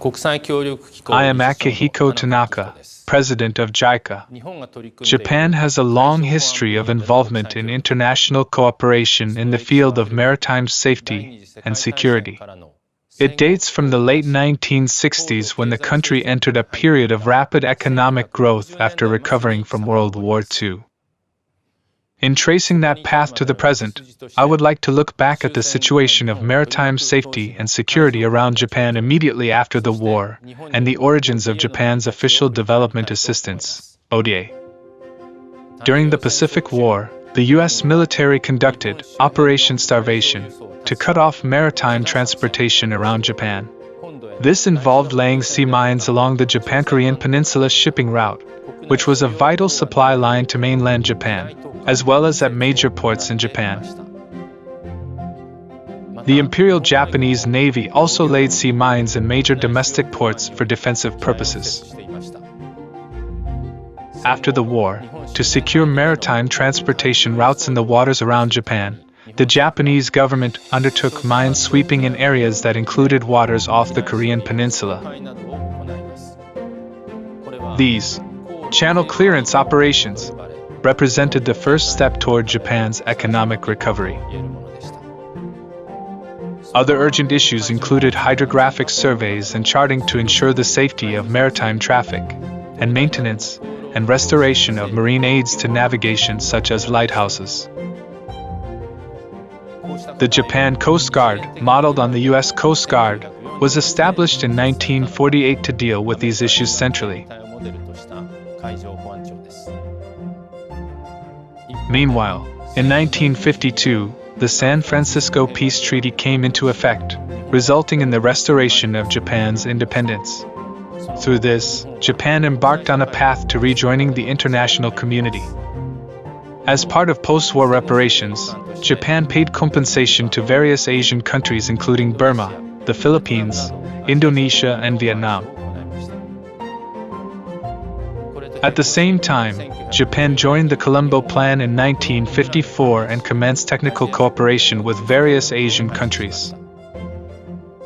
I am Akihiko Tanaka, President of JICA. Japan has a long history of involvement in international cooperation in the field of maritime safety and security. It dates from the late 1960s when the country entered a period of rapid economic growth after recovering from World War II. In tracing that path to the present, I would like to look back at the situation of maritime safety and security around Japan immediately after the war, and the origins of Japan's Official Development Assistance, ODA. During the Pacific War, the U.S. military conducted Operation Starvation to cut off maritime transportation around Japan. This involved laying sea mines along the Japan-Korean Peninsula shipping route, which was a vital supply line to mainland Japan, as well as at major ports in Japan. The Imperial Japanese Navy also laid sea mines in major domestic ports for defensive purposes. After the war, to secure maritime transportation routes in the waters around Japan, the Japanese government undertook mine sweeping in areas that included waters off the Korean peninsula. These channel clearance operations represented the first step toward Japan's economic recovery. Other urgent issues included hydrographic surveys and charting to ensure the safety of maritime traffic, and maintenance and restoration of marine aids to navigation such as lighthouses. The Japan Coast Guard, modeled on the U.S. Coast Guard, was established in 1948 to deal with these issues centrally. Meanwhile, in 1952, the San Francisco Peace Treaty came into effect, resulting in the restoration of Japan's independence. Through this, Japan embarked on a path to rejoining the international community. As part of post-war reparations, Japan paid compensation to various Asian countries including Burma, the Philippines, Indonesia, and Vietnam. At the same time, Japan joined the Colombo Plan in 1954 and commenced technical cooperation with various Asian countries.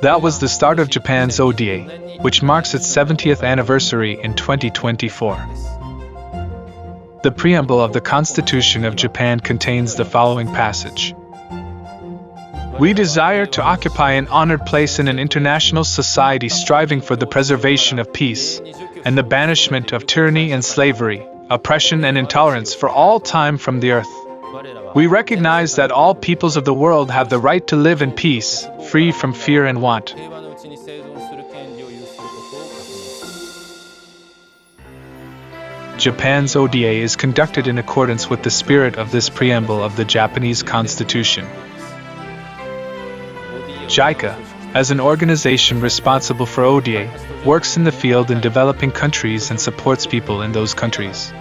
That was the start of Japan's ODA, which marks its 70th anniversary in 2024. The preamble of the Constitution of Japan contains the following passage. We desire to occupy an honored place in an international society striving for the preservation of peace, and the banishment of tyranny and slavery, oppression and intolerance for all time from the earth. We recognize that all peoples of the world have the right to live in peace, free from fear and want. Japan's ODA is conducted in accordance with the spirit of this preamble of the Japanese Constitution. JICA, as an organization responsible for ODA, works in the field in developing countries and supports people in those countries.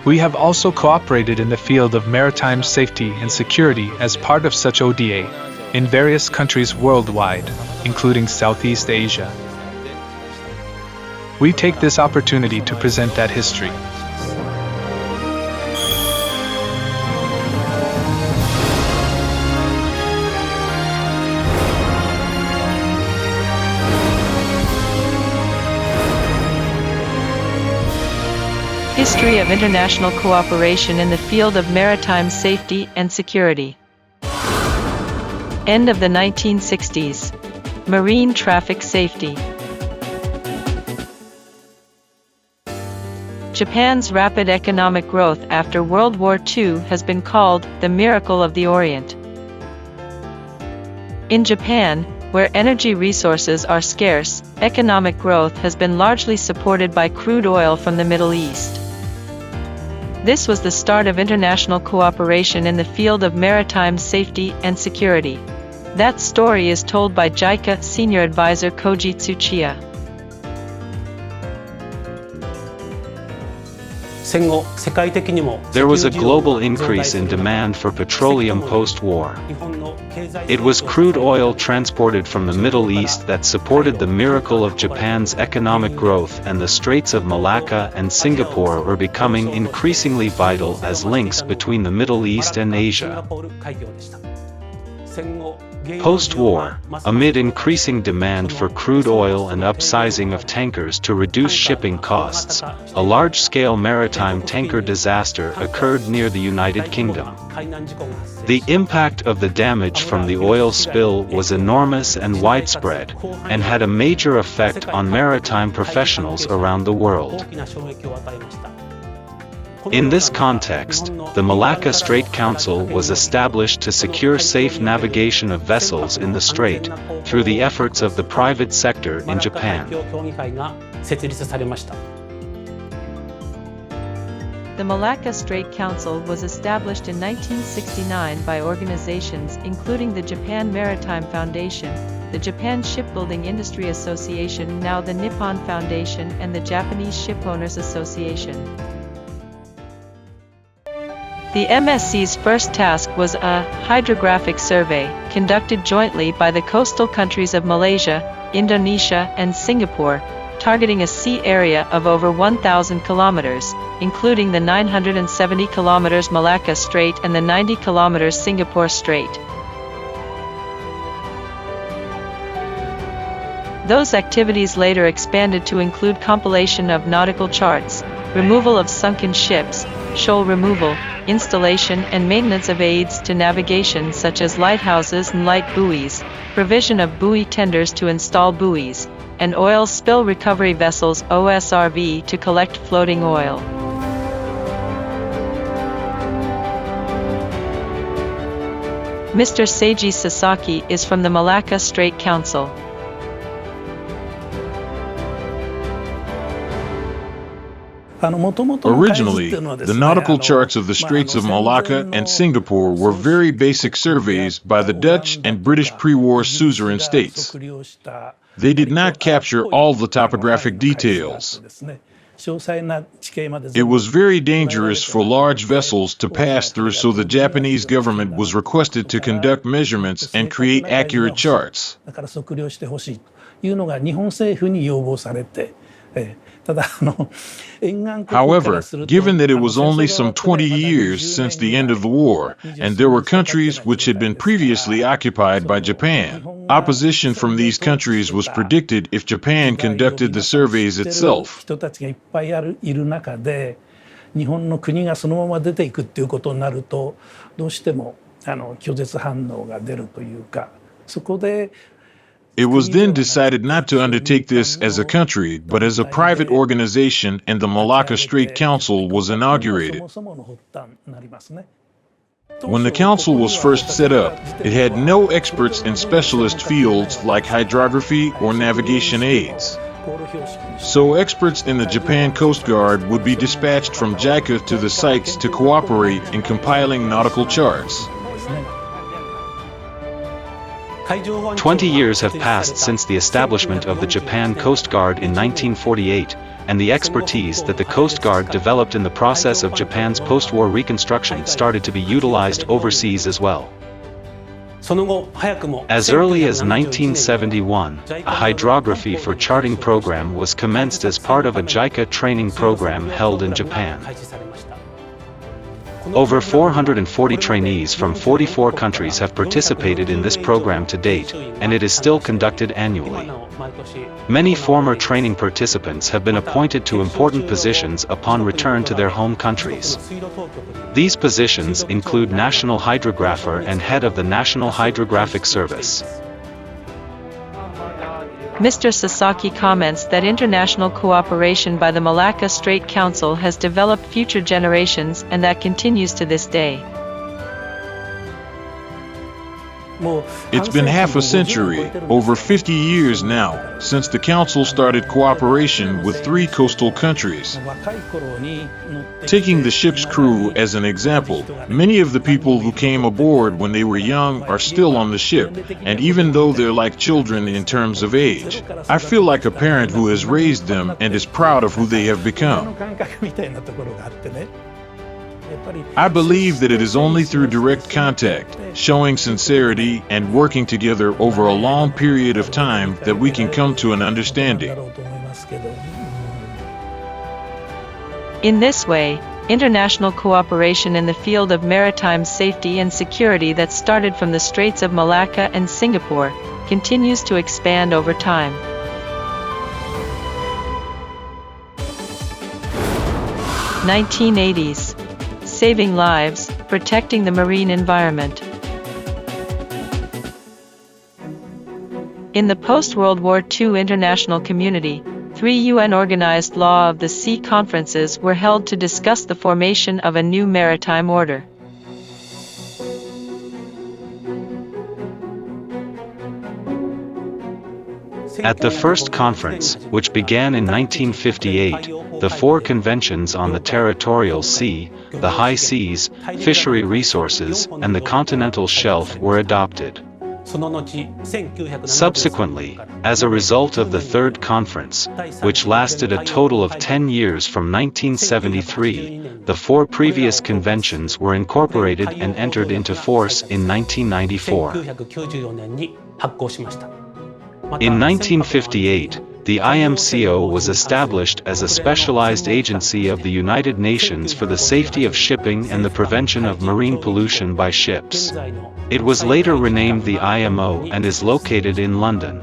We have also cooperated in the field of maritime safety and security as part of such ODA in various countries worldwide, including Southeast Asia. We take this opportunity to present that history. History of international cooperation in the field of maritime safety and security. End of the 1960s. Marine traffic safety. Japan's rapid economic growth after World War II has been called the miracle of the Orient. In Japan, where energy resources are scarce, economic growth has been largely supported by crude oil from the Middle East. This was the start of international cooperation in the field of maritime safety and security. That story is told by JICA Senior Advisor Koji Tsuchiya. There was a global increase in demand for petroleum post-war. It was crude oil transported from the Middle East that supported the miracle of Japan's economic growth, and the Straits of Malacca and Singapore were becoming increasingly vital as links between the Middle East and Asia. Post-war, amid increasing demand for crude oil and upsizing of tankers to reduce shipping costs, a large-scale maritime tanker disaster occurred near the United Kingdom. The impact of the damage from the oil spill was enormous and widespread, and had a major effect on maritime professionals around the world. In this context, the Malacca Strait Council was established to secure safe navigation of vessels in the strait, through the efforts of the private sector in Japan. The Malacca Strait Council was established in 1969 by organizations including the Japan Maritime Foundation, the Japan Shipbuilding Industry Association, now the Nippon Foundation, and the Japanese Shipowners Association. The MSC's first task was a hydrographic survey, conducted jointly by the coastal countries of Malaysia, Indonesia, and Singapore, targeting a sea area of over 1,000 kilometers, including the 970 kilometers Malacca Strait and the 90 kilometers Singapore Strait. Those activities later expanded to include compilation of nautical charts, removal of sunken ships, shoal removal, installation and maintenance of aids to navigation such as lighthouses and light buoys, provision of buoy tenders to install buoys, and oil spill recovery vessels OSRV to collect floating oil. Mr. Seiji Sasaki is from the Malacca Strait Council. Originally, the nautical charts of the Straits of Malacca and Singapore were very basic surveys by the Dutch and British pre-war suzerain states. They did not capture all the topographic details. It was very dangerous for large vessels to pass through, so the Japanese government was requested to conduct measurements and create accurate charts. However, given that it was only some 20 years since the end of the war, and there were countries which had been previously occupied by Japan, opposition from these countries was predicted if Japan conducted the surveys itself. It was then decided not to undertake this as a country, but as a private organization, and the Malacca Strait Council was inaugurated. When the council was first set up, it had no experts in specialist fields like hydrography or navigation aids. So experts in the Japan Coast Guard would be dispatched from JICA to the sites to cooperate in compiling nautical charts. 20 years have passed since the establishment of the Japan Coast Guard in 1948, and the expertise that the Coast Guard developed in the process of Japan's post-war reconstruction started to be utilized overseas as well. As early as 1971, a hydrography for charting program was commenced as part of a JICA training program held in Japan. Over 440 trainees from 44 countries have participated in this program to date, and it is still conducted annually. Many former training participants have been appointed to important positions upon return to their home countries. These positions include National Hydrographer and Head of the National Hydrographic Service. Mr. Sasaki comments that international cooperation by the Malacca Strait Council has developed future generations, and that continues to this day. It's been half a century, over 50 years now, since the Council started cooperation with 3 coastal countries. Taking the ship's crew as an example, many of the people who came aboard when they were young are still on the ship, and even though they're like children in terms of age, I feel like a parent who has raised them and is proud of who they have become. I believe that it is only through direct contact, showing sincerity, and working together over a long period of time that we can come to an understanding. In this way, international cooperation in the field of maritime safety and security that started from the Straits of Malacca and Singapore, continues to expand over time. (1980s). Saving lives, protecting the marine environment. In the post-World War II international community, 3 UN-organized Law of the Sea conferences were held to discuss the formation of a new maritime order. At the first conference, which began in 1958, the 4 conventions on the territorial sea, the high seas, fishery resources, and the continental shelf were adopted. Subsequently, as a result of the third conference, which lasted a total of 10 years from 1973, the 4 previous conventions were incorporated and entered into force in 1994. In 1958, the IMCO was established as a specialized agency of the United Nations for the safety of shipping and the prevention of marine pollution by ships. It was later renamed the IMO and is located in London.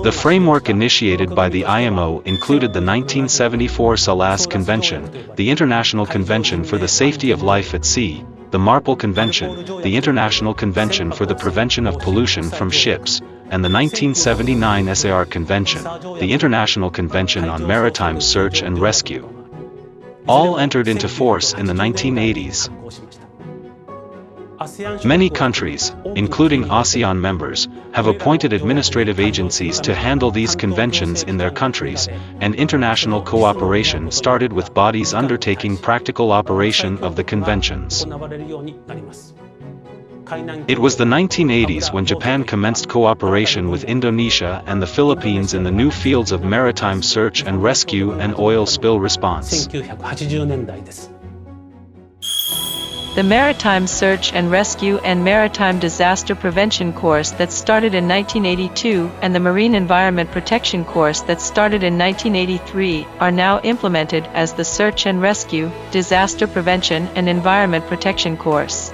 The framework initiated by the IMO included the 1974 SALAS Convention, the International Convention for the Safety of Life at Sea, the MARPOL Convention, the International Convention for the Prevention of Pollution from Ships, and the 1979 SAR Convention, the International Convention on Maritime Search and Rescue. All entered into force in the 1980s. Many countries, including ASEAN members, have appointed administrative agencies to handle these conventions in their countries, and international cooperation started with bodies undertaking practical operation of the conventions. It was the 1980s when Japan commenced cooperation with Indonesia and the Philippines in the new fields of maritime search and rescue and oil spill response. The Maritime Search and Rescue and Maritime Disaster Prevention course that started in 1982 and the Marine Environment Protection course that started in 1983 are now implemented as the Search and Rescue, Disaster Prevention and Environment Protection course.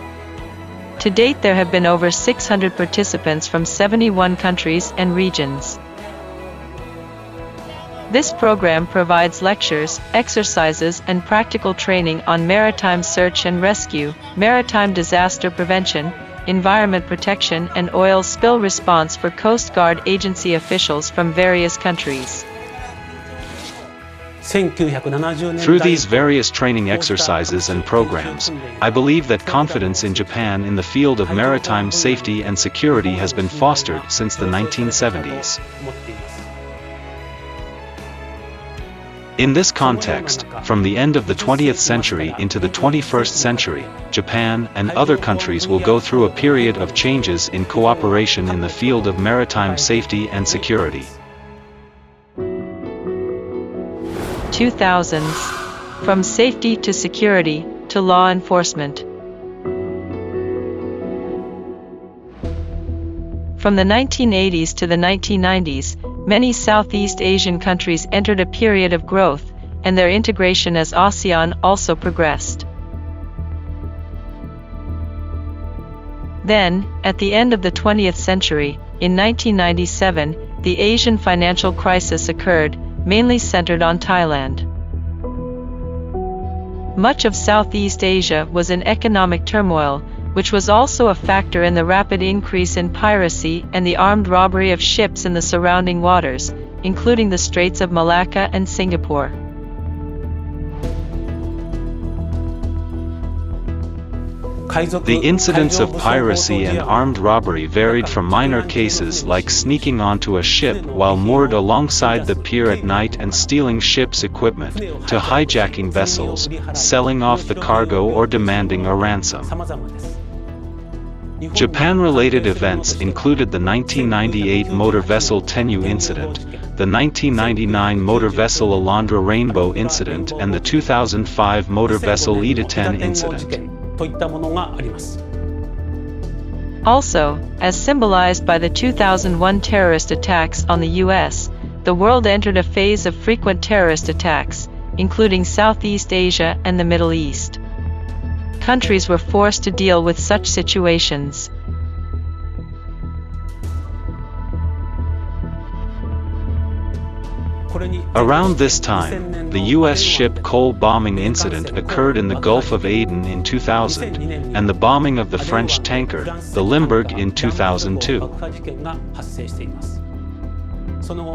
To date, there have been over 600 participants from 71 countries and regions. This program provides lectures, exercises, and practical training on maritime search and rescue, maritime disaster prevention, environment protection, and oil spill response for Coast Guard agency officials from various countries. Through these various training exercises and programs, I believe that confidence in Japan in the field of maritime safety and security has been fostered since the 1970s. In this context, from the end of the 20th century into the 21st century, Japan and other countries will go through a period of changes in cooperation in the field of maritime safety and security. 2000s. From safety to security, to law enforcement. From the 1980s to the 1990s, many Southeast Asian countries entered a period of growth, and their integration as ASEAN also progressed. Then, at the end of the 20th century, in 1997, the Asian financial crisis occurred, mainly centered on Thailand. Much of Southeast Asia was in economic turmoil, which was also a factor in the rapid increase in piracy and the armed robbery of ships in the surrounding waters, including the Straits of Malacca and Singapore. The incidents of piracy and armed robbery varied from minor cases like sneaking onto a ship while moored alongside the pier at night and stealing ship's equipment, to hijacking vessels, selling off the cargo or demanding a ransom. Japan-related events included the 1998 motor vessel Tenyu incident, the 1999 motor vessel Alondra Rainbow incident, and the 2005 motor vessel Ida-10 incident. Also, as symbolized by the 2001 terrorist attacks on the U.S., the world entered a phase of frequent terrorist attacks, including Southeast Asia and the Middle East. Countries were forced to deal with such situations. Around this time, the U.S. ship coal bombing incident occurred in the Gulf of Aden in 2000, and the bombing of the French tanker, the Limburg, in 2002.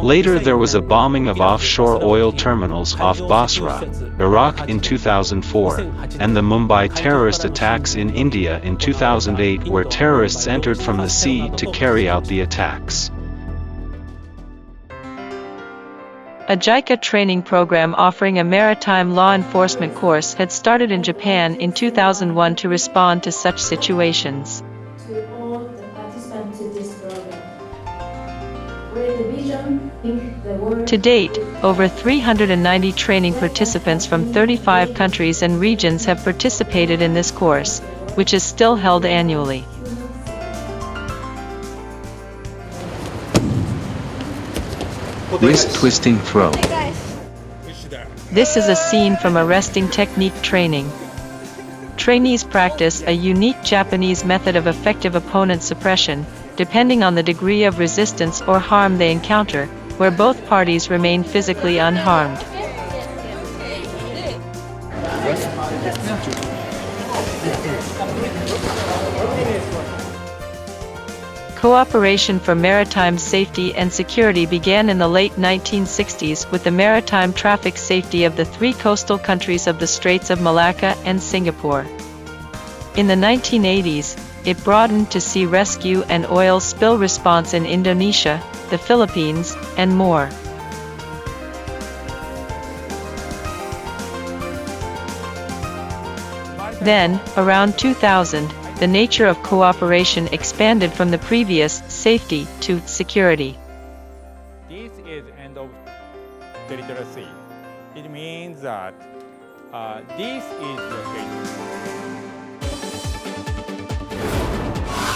Later there was a bombing of offshore oil terminals off Basra, Iraq in 2004, and the Mumbai terrorist attacks in India in 2008 where terrorists entered from the sea to carry out the attacks. A JICA training program offering a maritime law enforcement course had started in Japan in 2001 to respond to such situations. To all the participants in this program, where the vision in the world. To date, over 390 training participants from 35 countries and regions have participated in this course, which is still held annually. Wrist twisting throw. This is a scene from arresting technique training. Trainees practice a unique Japanese method of effective opponent suppression, depending on the degree of resistance or harm they encounter, where both parties remain physically unharmed. Cooperation for maritime safety and security began in the late 1960s with the maritime traffic safety of the three coastal countries of the Straits of Malacca and Singapore. In the 1980s, it broadened to sea rescue and oil spill response in Indonesia, the Philippines, and more. Then, around 2000, the nature of cooperation expanded from the previous safety to security. This is end of territorial sea. It means that this is located.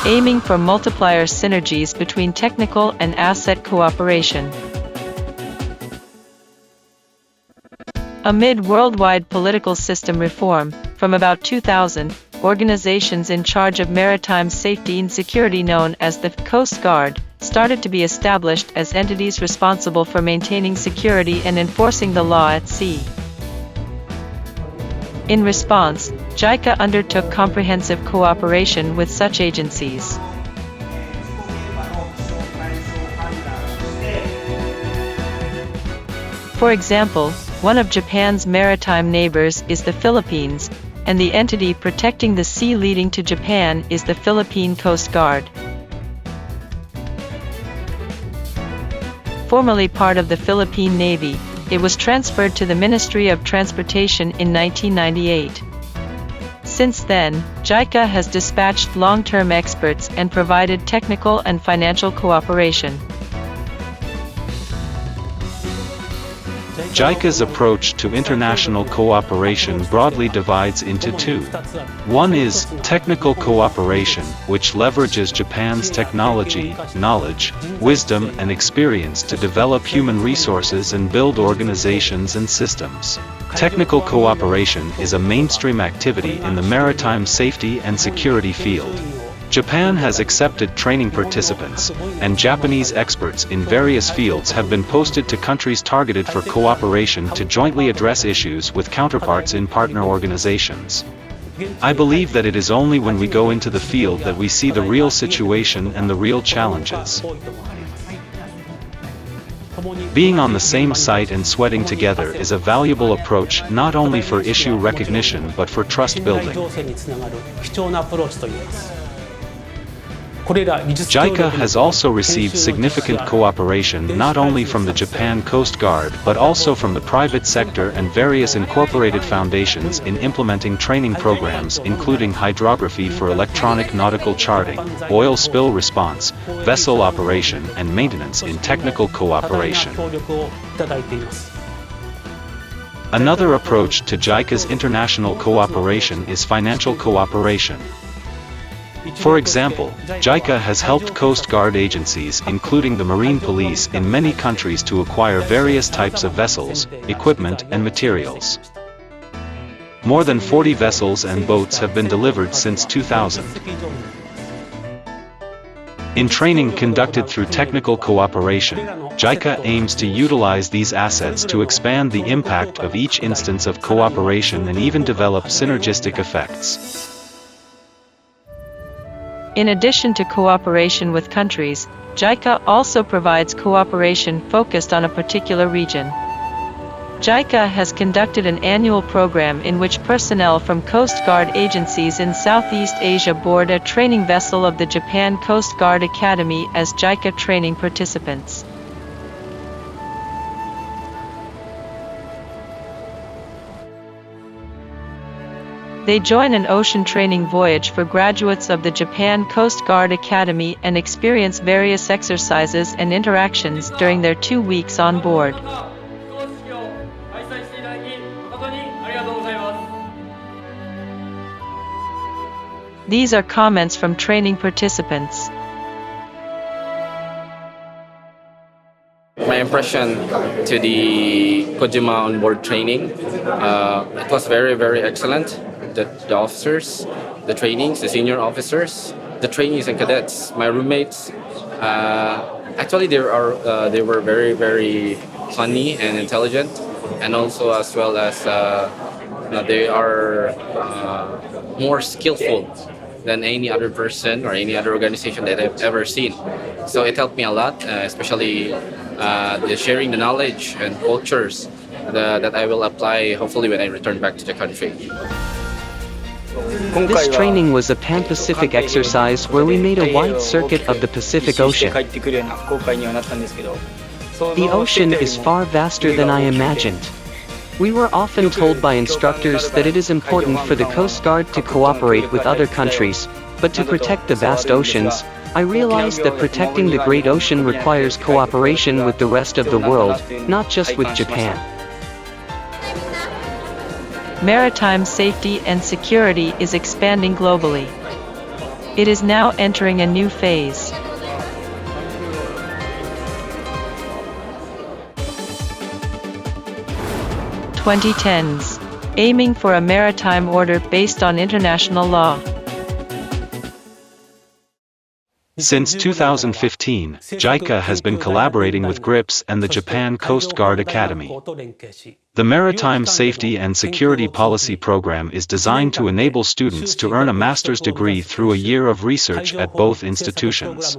Aiming for multiplier synergies between technical and asset cooperation. Amid worldwide political system reform, from about 2000, organizations in charge of maritime safety and security known as the Coast Guard started to be established as entities responsible for maintaining security and enforcing the law at sea. In response, JICA undertook comprehensive cooperation with such agencies. For example, one of Japan's maritime neighbors is the Philippines, and the entity protecting the sea leading to Japan is the Philippine Coast Guard. Formerly part of the Philippine Navy, it was transferred to the Ministry of Transportation in 1998. Since then, JICA has dispatched long-term experts and provided technical and financial cooperation. JICA's approach to international cooperation broadly divides into two. One is technical cooperation, which leverages Japan's technology, knowledge, wisdom, and experience to develop human resources and build organizations and systems. Technical cooperation is a mainstream activity in the maritime safety and security field. Japan has accepted training participants, and Japanese experts in various fields have been posted to countries targeted for cooperation to jointly address issues with counterparts in partner organizations. I believe that it is only when we go into the field that we see the real situation and the real challenges. Being on the same site and sweating together is a valuable approach not only for issue recognition but for trust building. JICA has also received significant cooperation not only from the Japan Coast Guard but also from the private sector and various incorporated foundations in implementing training programs including hydrography for electronic nautical charting, oil spill response, vessel operation and maintenance in technical cooperation. Another approach to JICA's international cooperation is financial cooperation. For example, JICA has helped Coast Guard agencies, including the Marine Police, in many countries to acquire various types of vessels, equipment, and materials. More than 40 vessels and boats have been delivered since 2000. In training conducted through technical cooperation, JICA aims to utilize these assets to expand the impact of each instance of cooperation and even develop synergistic effects. In addition to cooperation with countries, JICA also provides cooperation focused on a particular region. JICA has conducted an annual program in which personnel from Coast Guard agencies in Southeast Asia board a training vessel of the Japan Coast Guard Academy as JICA training participants. They join an ocean training voyage for graduates of the Japan Coast Guard Academy and experience various exercises and interactions during their 2 weeks on board. These are comments from training participants. My impression to the Kojima onboard training, it was very, very excellent. The officers, the trainees, the senior officers, the trainees and cadets, my roommates, actually they were very, very funny and intelligent, and also as well as they are more skillful than any other person or any other organization that I've ever seen. So it helped me a lot, especially the sharing the knowledge and cultures that I will apply hopefully when I return back to the country. This training was a Pan-Pacific exercise where we made a wide circuit of the Pacific Ocean. The ocean is far vaster than I imagined. We were often told by instructors that it is important for the Coast Guard to cooperate with other countries, but to protect the vast oceans, I realized that protecting the Great Ocean requires cooperation with the rest of the world, not just with Japan. Maritime safety and security is expanding globally. It is now entering a new phase. (2010s), aiming for a maritime order based on international law. Since 2015, JICA has been collaborating with GRIPS and the Japan Coast Guard Academy. The Maritime Safety and Security Policy Program is designed to enable students to earn a master's degree through a year of research at both institutions.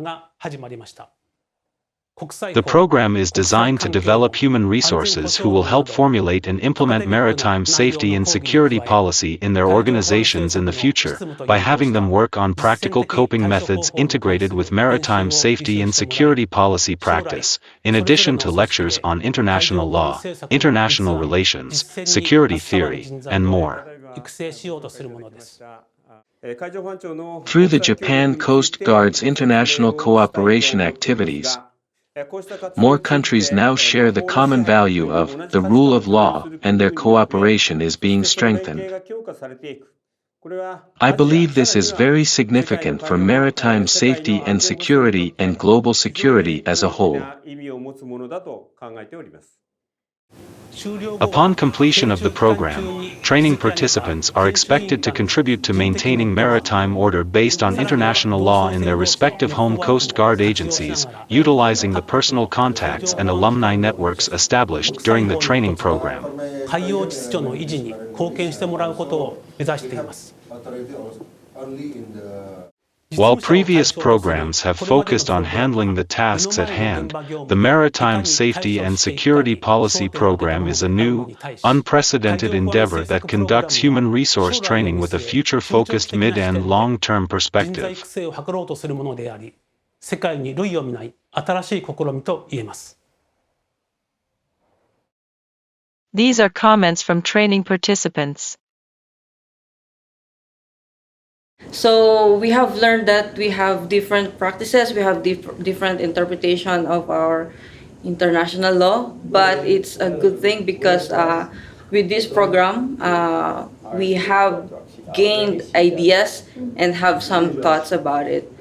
The program is designed to develop human resources who will help formulate and implement maritime safety and security policy in their organizations in the future, by having them work on practical coping methods integrated with maritime safety and security policy practice, in addition to lectures on international law, international relations, security theory, and more. Through the Japan Coast Guard's international cooperation activities, more countries now share the common value of the rule of law, and their cooperation is being strengthened. I believe this is very significant for maritime safety and security and global security as a whole. Upon completion of the program, training participants are expected to contribute to maintaining maritime order based on international law in their respective home Coast Guard agencies, utilizing the personal contacts and alumni networks established during the training program. While previous programs have focused on handling the tasks at hand, the Maritime Safety and Security Policy Program is a new, unprecedented endeavor that conducts human resource training with a future-focused mid- and long-term perspective. These are comments from training participants. So we have learned that we have different practices, we have different interpretation of our international law, but it's a good thing because with this program we have gained ideas and have some thoughts about it.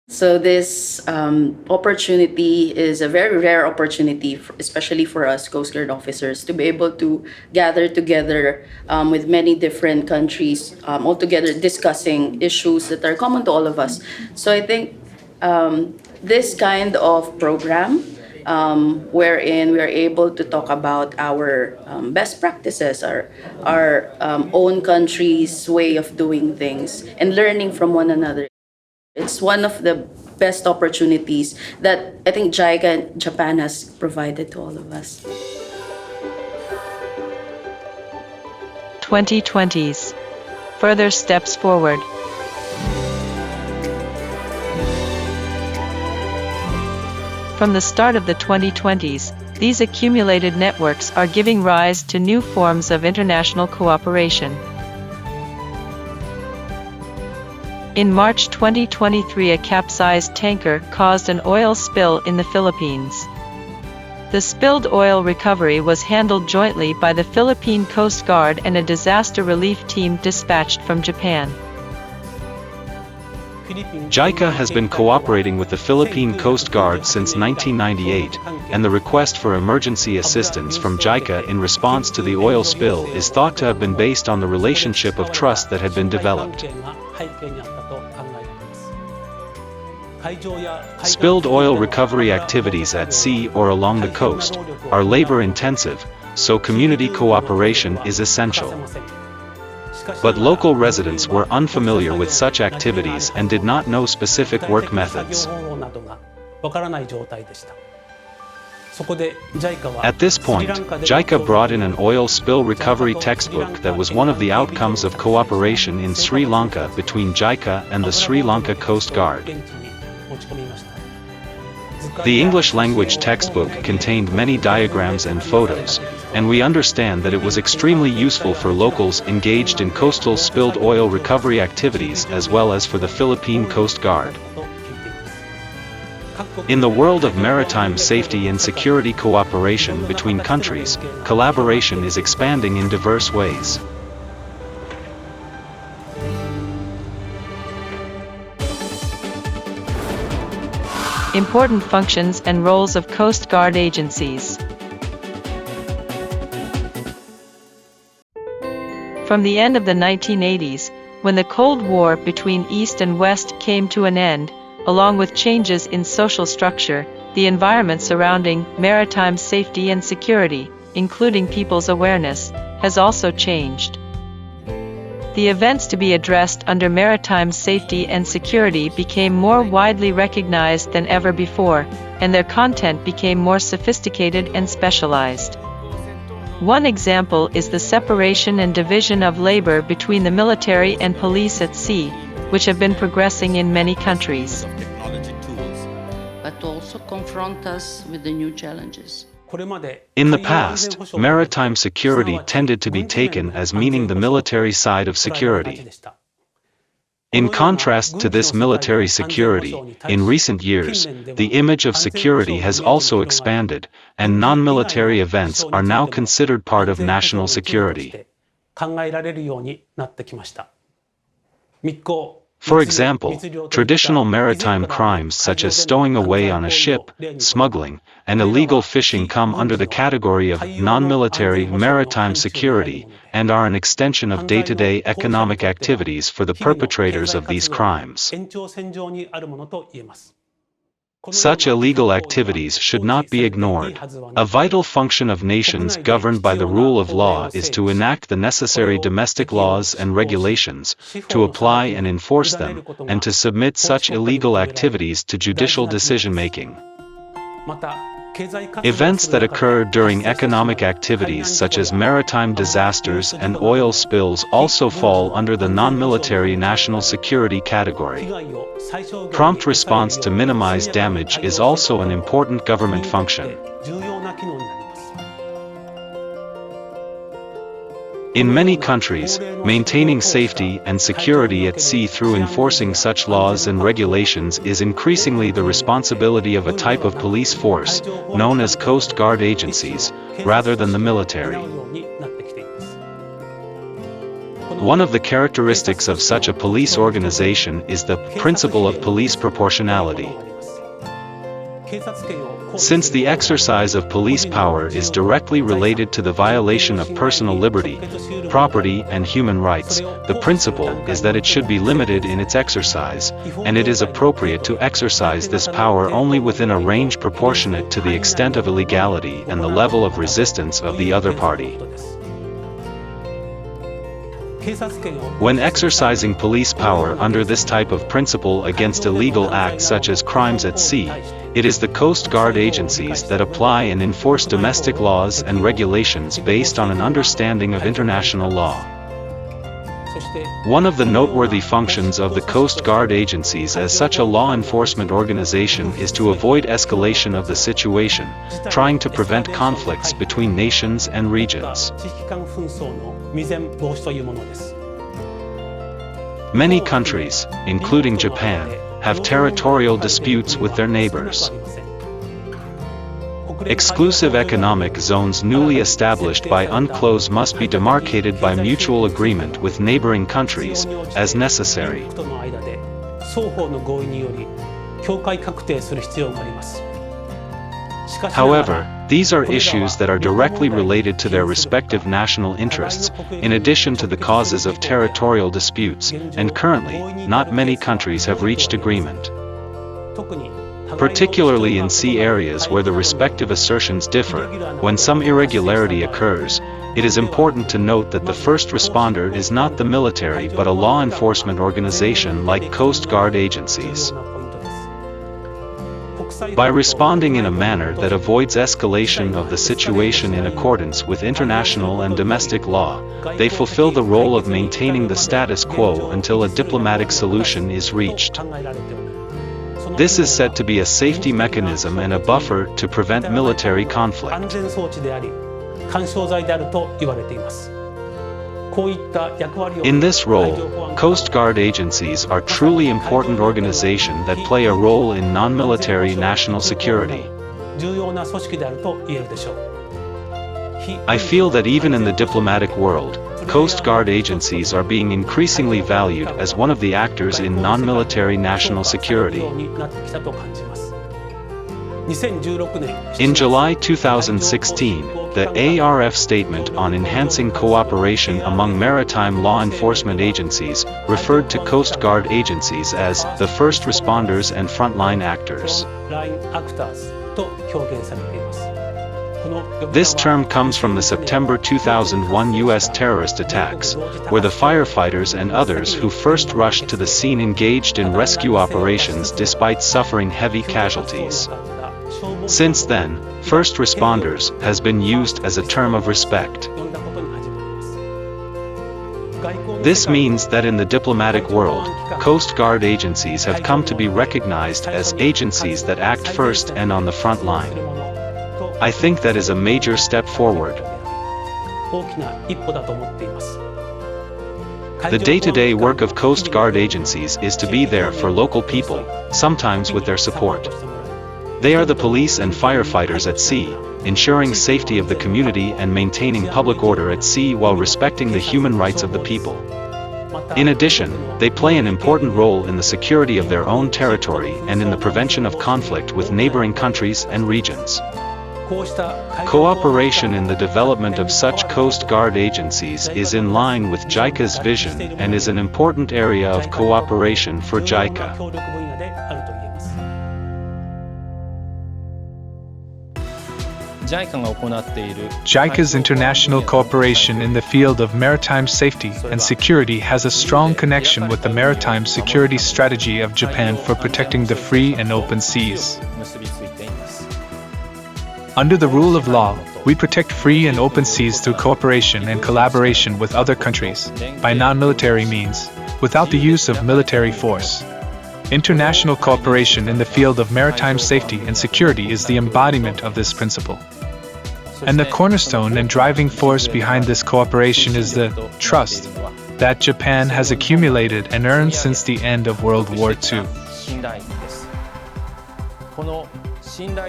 So this opportunity is a very rare opportunity, especially for us Coast Guard officers, to be able to gather together with many different countries, all together discussing issues that are common to all of us. So I think this kind of program, wherein we are able to talk about our best practices, our own country's way of doing things, and learning from one another. It's one of the best opportunities that I think JICA and Japan has provided to all of us. 2020s. Further steps forward. From the start of the 2020s, these accumulated networks are giving rise to new forms of international cooperation. In March 2023, a capsized tanker caused an oil spill in the Philippines. The spilled oil recovery was handled jointly by the Philippine Coast Guard and a disaster relief team dispatched from Japan. JICA has been cooperating with the Philippine Coast Guard since 1998, and the request for emergency assistance from JICA in response to the oil spill is thought to have been based on the relationship of trust that had been developed. Spilled oil recovery activities at sea or along the coast are labor-intensive, so community cooperation is essential. But local residents were unfamiliar with such activities and did not know specific work methods. At this point, JICA brought in an oil spill recovery textbook that was one of the outcomes of cooperation in Sri Lanka between JICA and the Sri Lanka Coast Guard. The English language textbook contained many diagrams and photos, and we understand that it was extremely useful for locals engaged in coastal spilled oil recovery activities as well as for the Philippine Coast Guard. In the world of maritime safety and security cooperation between countries, collaboration is expanding in diverse ways. Important functions and roles of Coast Guard agencies. From the end of the 1980s, when the Cold War between East and West came to an end, along with changes in social structure, the environment surrounding maritime safety and security, including people's awareness, has also changed. The events to be addressed under maritime safety and security became more widely recognized than ever before, and their content became more sophisticated and specialized. One example is the separation and division of labor between the military and police at sea, which have been progressing in many countries. But also confront us with the new challenges. In the past, maritime security tended to be taken as meaning the military side of security. In contrast to this military security, in recent years, the image of security has also expanded, and non-military events are now considered part of national security. For example, traditional maritime crimes such as stowing away on a ship, smuggling, and illegal fishing come under the category of non-military maritime security and are an extension of day-to-day economic activities for the perpetrators of these crimes. Such illegal activities should not be ignored. A vital function of nations governed by the rule of law is to enact the necessary domestic laws and regulations, to apply and enforce them, and to submit such illegal activities to judicial decision-making. Events that occur during economic activities such as maritime disasters and oil spills also fall under the non-military national security category. Prompt response to minimize damage is also an important government function. In many countries, maintaining safety and security at sea through enforcing such laws and regulations is increasingly the responsibility of a type of police force, known as Coast Guard agencies, rather than the military. One of the characteristics of such a police organization is the principle of police proportionality. Since the exercise of police power is directly related to the violation of personal liberty, property, and human rights, the principle is that it should be limited in its exercise, and it is appropriate to exercise this power only within a range proportionate to the extent of illegality and the level of resistance of the other party. When exercising police power under this type of principle against illegal acts such as crimes at sea, it is the Coast Guard agencies that apply and enforce domestic laws and regulations based on an understanding of international law. One of the noteworthy functions of the Coast Guard agencies as such a law enforcement organization is to avoid escalation of the situation, trying to prevent conflicts between nations and regions. Many countries, including Japan, have territorial disputes with their neighbors. Exclusive economic zones newly established by UNCLOS must be demarcated by mutual agreement with neighboring countries, as necessary. However, these are issues that are directly related to their respective national interests, in addition to the causes of territorial disputes, and currently, not many countries have reached agreement. Particularly in sea areas where the respective assertions differ, when some irregularity occurs, it is important to note that the first responder is not the military but a law enforcement organization like Coast Guard agencies. By responding in a manner that avoids escalation of the situation in accordance with international and domestic law, they fulfill the role of maintaining the status quo until a diplomatic solution is reached. This is said to be a safety mechanism and a buffer to prevent military conflict. In this role, Coast Guard agencies are truly important organizations that play a role in non-military national security. I feel that even in the diplomatic world, Coast Guard agencies are being increasingly valued as one of the actors in non-military national security. In July 2016, the ARF Statement on Enhancing Cooperation Among Maritime Law Enforcement Agencies referred to Coast Guard agencies as the first responders and frontline actors. This term comes from the September 2001 U.S. terrorist attacks, where the firefighters and others who first rushed to the scene engaged in rescue operations despite suffering heavy casualties. Since then, first responders has been used as a term of respect. This means that in the diplomatic world, Coast Guard agencies have come to be recognized as agencies that act first and on the front line. I think that is a major step forward. The day-to-day work of Coast Guard agencies is to be there for local people, sometimes with their support. They are the police and firefighters at sea, ensuring safety of the community and maintaining public order at sea while respecting the human rights of the people. In addition, they play an important role in the security of their own territory and in the prevention of conflict with neighboring countries and regions. Cooperation in the development of such Coast Guard agencies is in line with JICA's vision and is an important area of cooperation for JICA. JICA's international cooperation in the field of maritime safety and security has a strong connection with the maritime security strategy of Japan for protecting the free and open seas. Under the rule of law, we protect free and open seas through cooperation and collaboration with other countries, by non-military means, without the use of military force. International cooperation in the field of maritime safety and security is the embodiment of this principle. And the cornerstone and driving force behind this cooperation is the trust that Japan has accumulated and earned since the end of World War II.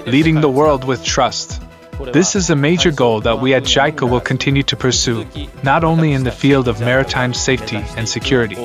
Leading the world with trust. This is a major goal that we at JICA will continue to pursue, not only in the field of maritime safety and security.